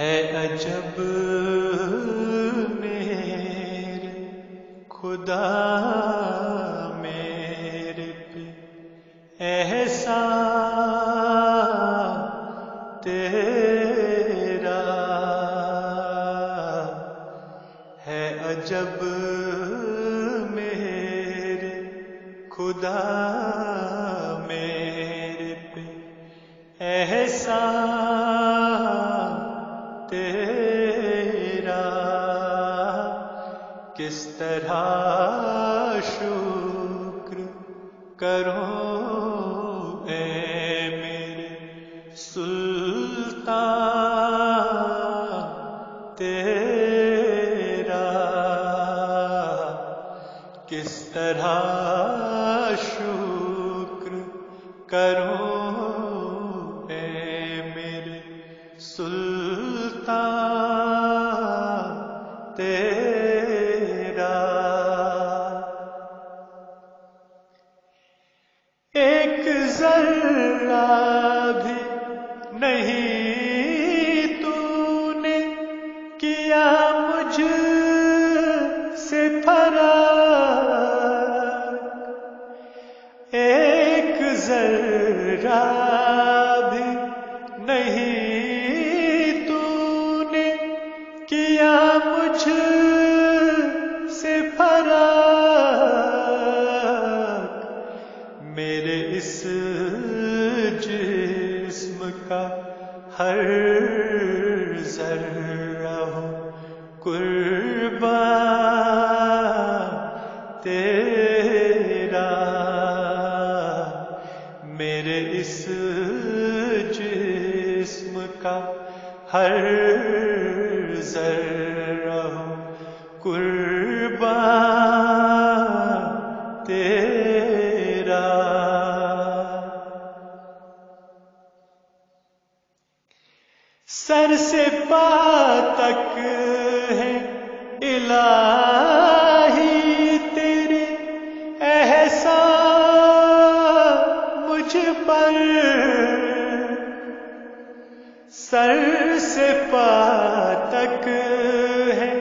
ہے عجب میرے خدا میرے پہ احسان تیرا، ہے عجب میرے خدا میرے پہ احسان تیرا، کس طرح شکر کروں اے میرے سلطان تیرا، کس طرح شکر کروں اے میرے سلطان تیرا۔ ایک ذرہ بھی نہیں تو نے کیا مجھ سے فرق، ایک ذرہ بھی نہیں تو نے کیا مجھ سے فرق، میرے اس جسم کا ہر ذرہ ہو قربان تیرا، میرے اس جسم کا ہر ذرہ ہو قربان تیرا۔ سر سے پا تک ہے الہی تیرے احسان مجھ پر، سر سے پا تک ہے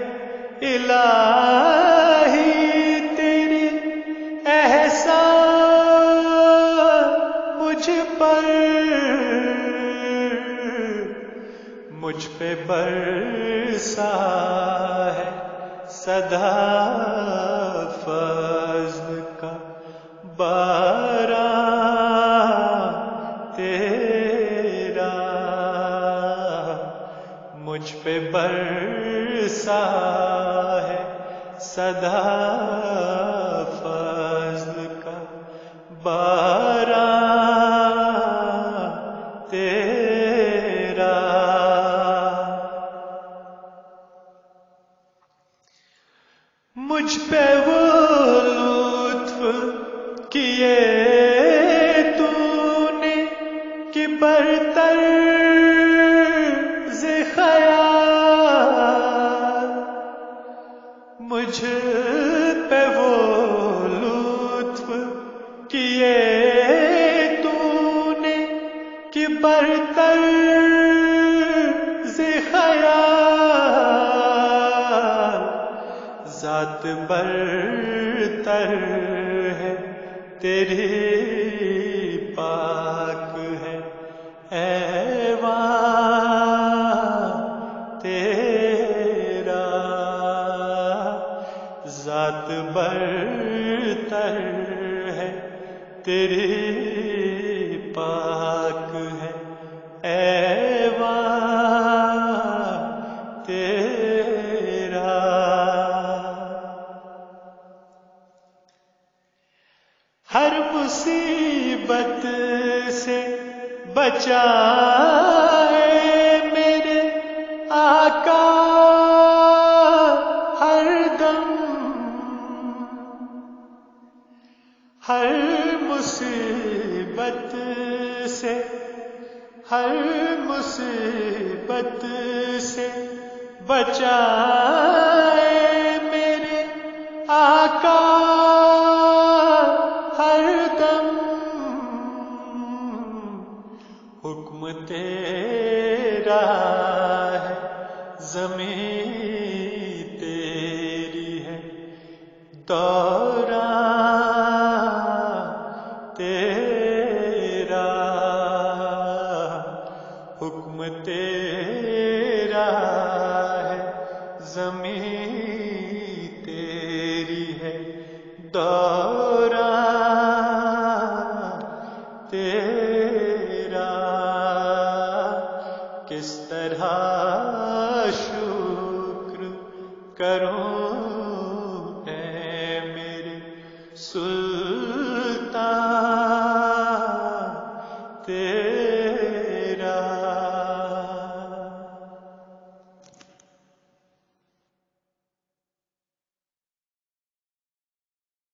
الہی تیرے احسان مجھ پر، مجھ پہ برسا ہے سدا فضل کا باران تیرا، مجھ پہ برسا ہے سدا فضل کا باران تیرا۔ مجھ پہ وہ لطف کیے تو نے کہ برتر ز خیال، مجھ پہ وہ لطف کیے تو نے کہ برتر ز خیال، ذات برتر ہے تیری پاک ہے ایوان تیرا، ذات برتر ہے تیری پاک ہے ایوان تیرا۔ ہر مصیبت سے بچائے میرے آقا ہر دم، ہر مصیبت سے، ہر مصیبت سے بچائے میرے آقا ہر دم، حکم تیرا ہے زمین تیری ہے، دوران تیرا، حکم تیرا ہے، زمین تیری ہے، دوران تیرا۔